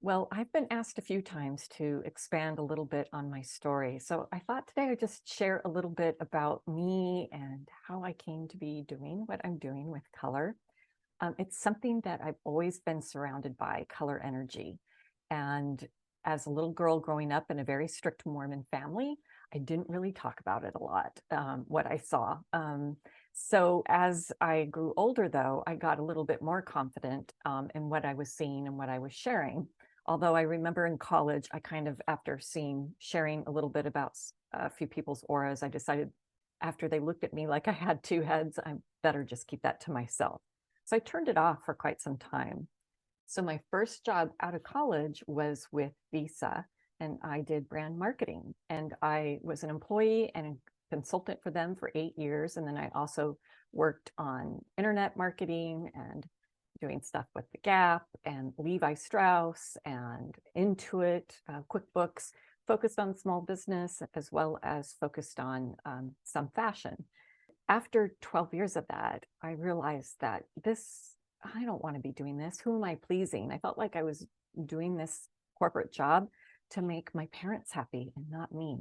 Well, I've been asked a few times to expand a little bit on my story. So I thought today I'd just share a little bit about me and how I came to be doing what I'm doing with color. It's something that I've always been surrounded by, color energy. And as a little girl growing up in a very strict Mormon family, I didn't really talk about it a lot, what I saw. So as I grew older, though, I got a little bit more confident in what I was seeing and what I was sharing. Although I remember in college, I kind of, after sharing a little bit about a few people's auras, I decided after they looked at me like I had two heads, I better just keep that to myself. So I turned it off for quite some time. So my first job out of college was with Visa, and I did brand marketing. And I was an employee and a consultant for them for 8 years. And then I also worked on internet marketing and doing stuff with the Gap and Levi Strauss and Intuit, QuickBooks, focused on small business as well as focused on some fashion. After 12 years of that, I realized that I don't want to be doing this. Who am I pleasing? I felt like I was doing this corporate job to make my parents happy and not me.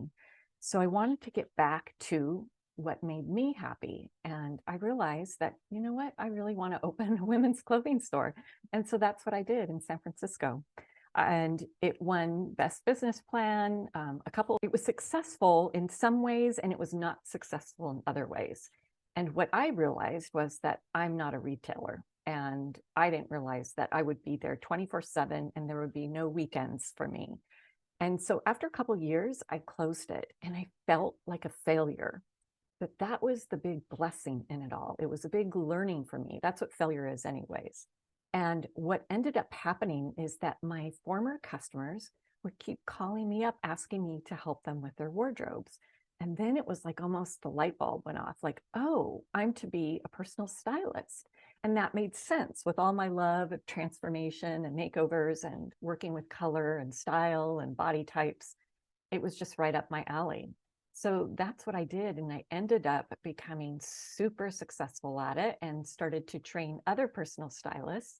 So I wanted to get back to what made me happy. And I realized that, you know what, I really want to open a women's clothing store. And so that's what I did in San Francisco. And it won Best Business Plan. It was successful in some ways, and it was not successful in other ways. And what I realized was that I'm not a retailer. And I didn't realize that I would be there 24/7 and there would be no weekends for me. And so after a couple of years, I closed it and I felt like a failure. But that was the big blessing in it all. It was a big learning for me. That's what failure is, anyways. And what ended up happening is that my former customers would keep calling me up, asking me to help them with their wardrobes. And then it was like almost the light bulb went off like, oh, I'm to be a personal stylist. And that made sense with all my love of transformation and makeovers and working with color and style and body types. It was just right up my alley. So that's what I did. And I ended up becoming super successful at it and started to train other personal stylists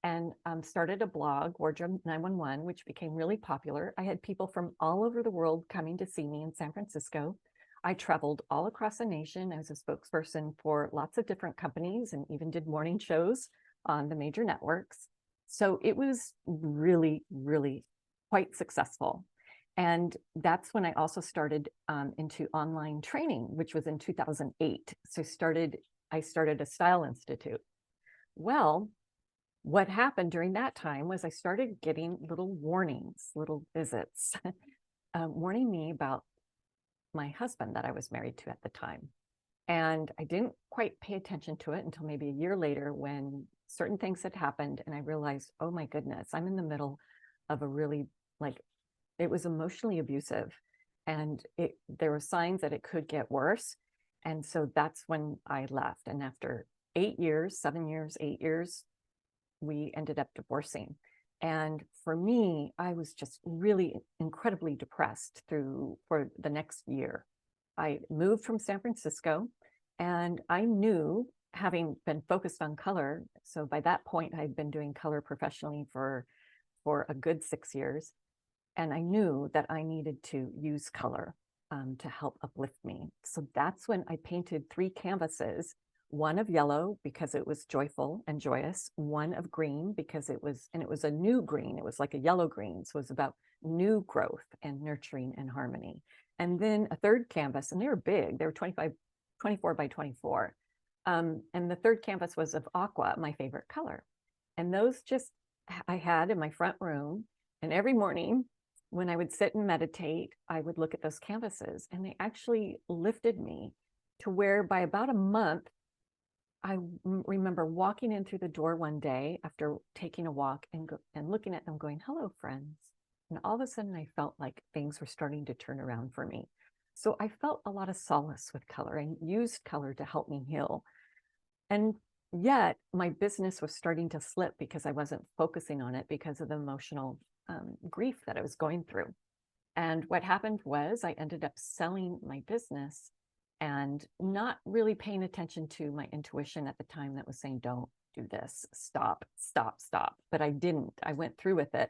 and started a blog, Wardrobe 911, which became really popular. I had people from all over the world coming to see me in San Francisco. I traveled all across the nation. I was a spokesperson for lots of different companies and even did morning shows on the major networks. So it was really, really quite successful. And that's when I also started into online training, which was in 2008. So I started a Style Institute. Well, what happened during that time was I started getting little warnings, little visits, warning me about my husband that I was married to at the time. And I didn't quite pay attention to it until maybe a year later when certain things had happened. And I realized, oh my goodness, I'm in the middle of a really like it was emotionally abusive, and there were signs that it could get worse. And so that's when I left. And after 8 years, 7 years, 8 years, we ended up divorcing. And for me, I was just really incredibly depressed for the next year. I moved from San Francisco, and I knew, having been focused on color, so by that point I'd been doing color professionally for a good 6 years. And I knew that I needed to use color to help uplift me. So that's when I painted 3 canvases, one of yellow because it was joyful and joyous, one of green because it was a new green. It was like a yellow green. So it was about new growth and nurturing and harmony. And then a third canvas, and they were big. They were 24 by 24. And the third canvas was of aqua, my favorite color. And those I had in my front room. And every morning when I would sit and meditate, I would look at those canvases, and they actually lifted me to where by about a month, I remember walking in through the door one day after taking a walk and looking at them going, hello, friends. And all of a sudden I felt like things were starting to turn around for me. So I felt a lot of solace with color and used color to help me heal. And yet my business was starting to slip because I wasn't focusing on it because of the emotional grief that I was going through. And what happened was I ended up selling my business and not really paying attention to my intuition at the time that was saying, don't do this, stop, stop, stop. But I didn't. I went through with it.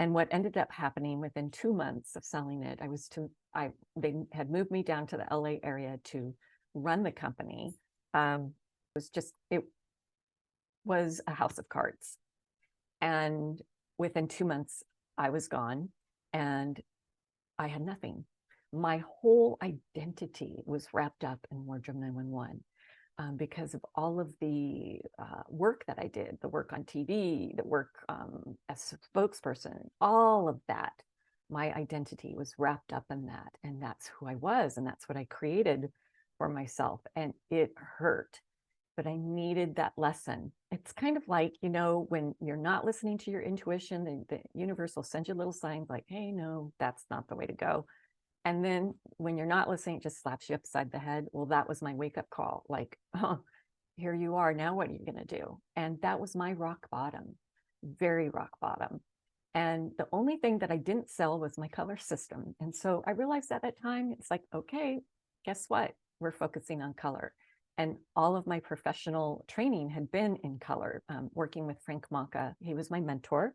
And what ended up happening within 2 months of selling it, they had moved me down to the LA area to run the company. It was a house of cards. And within 2 months, I was gone and I had nothing. My whole identity was wrapped up in Wardrobe 911. Because of all of the work that I did, the work on TV, the work as a spokesperson, all of that, my identity was wrapped up in that. And that's who I was. And that's what I created for myself. And it hurt, but I needed that lesson. It's kind of like, when you're not listening to your intuition, the universe will send you little signs like, hey, no, that's not the way to go. And then when you're not listening, it just slaps you upside the head. Well, that was my wake up call. Like, oh, here you are. Now what are you going to do? And that was my rock bottom, very rock bottom. And the only thing that I didn't sell was my color system. And so I realized at that time, it's like, okay, guess what? We're focusing on color. And all of my professional training had been in color, working with Frank Manca. He was my mentor.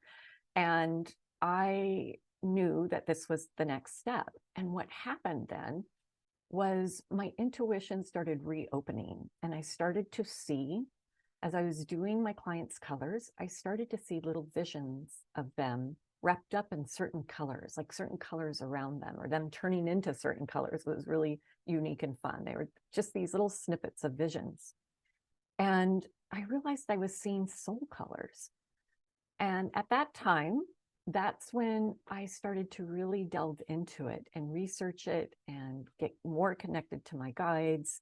And I knew that this was the next step. And what happened then was my intuition started reopening, and I started to see, as I was doing my clients' colors, I started to see little visions of them wrapped up in certain colors, like certain colors around them, or them turning into certain colors. It was really unique and fun. They were just these little snippets of visions. And I realized I was seeing soul colors. And at that time, that's when I started to really delve into it and research it and get more connected to my guides.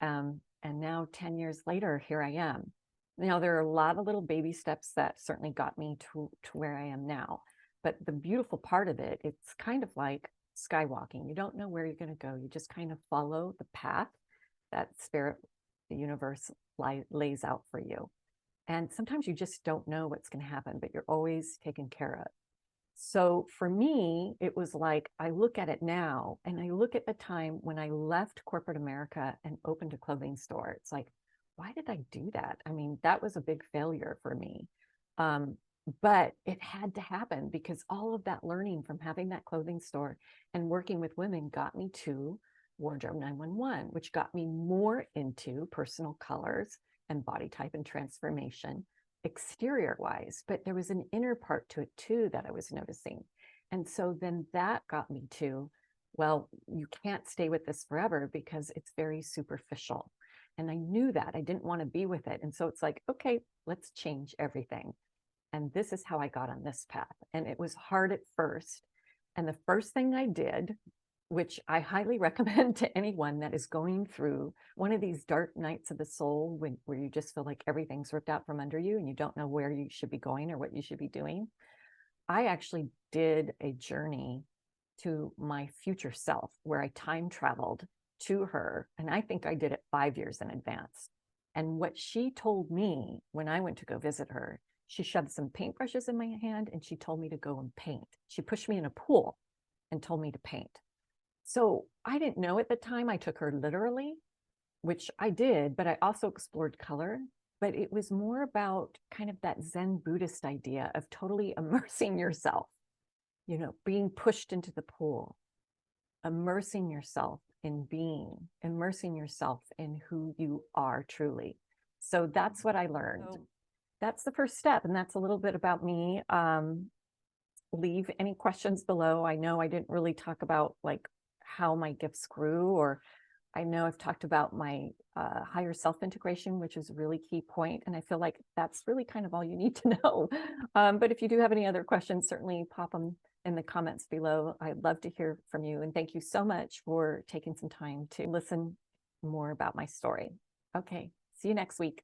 And now 10 years later, here I am. Now, there are a lot of little baby steps that certainly got me to where I am now. But the beautiful part of it, it's kind of like skywalking. You don't know where you're going to go. You just kind of follow the path that spirit, the universe lays out for you. And sometimes you just don't know what's going to happen, but you're always taken care of. So for me, it was like, I look at it now and I look at the time when I left corporate America and opened a clothing store. It's like, why did I do that? I mean, that was a big failure for me. But it had to happen because all of that learning from having that clothing store and working with women got me to Wardrobe 911, which got me more into personal colors and body type and transformation exterior wise, but there was an inner part to it too that I was noticing. And so then that got me to, well, you can't stay with this forever because it's very superficial. And I knew that I didn't want to be with it. And so it's like, okay, let's change everything. And this is how I got on this path. And it was hard at first. And the first thing I did, which I highly recommend to anyone that is going through one of these dark nights of the soul where you just feel like everything's ripped out from under you and you don't know where you should be going or what you should be doing. I actually did a journey to my future self where I time traveled to her. And I think I did it 5 years in advance. And what she told me when I went to go visit her, she shoved some paintbrushes in my hand and she told me to go and paint. She pushed me in a pool and told me to paint. So I didn't know at the time. I took her literally, which I did, but I also explored color. But it was more about kind of that Zen Buddhist idea of totally immersing yourself, being pushed into the pool, immersing yourself in being, immersing yourself in who you are truly. So that's what I learned. So that's the first step. And that's a little bit about me. Leave any questions below. I know I didn't really talk about like how my gifts grew, or I know I've talked about my higher self integration, which is a really key point. And I feel like that's really kind of all you need to know. But if you do have any other questions, certainly pop them in the comments below. I'd love to hear from you. And thank you so much for taking some time to listen more about my story. Okay, see you next week.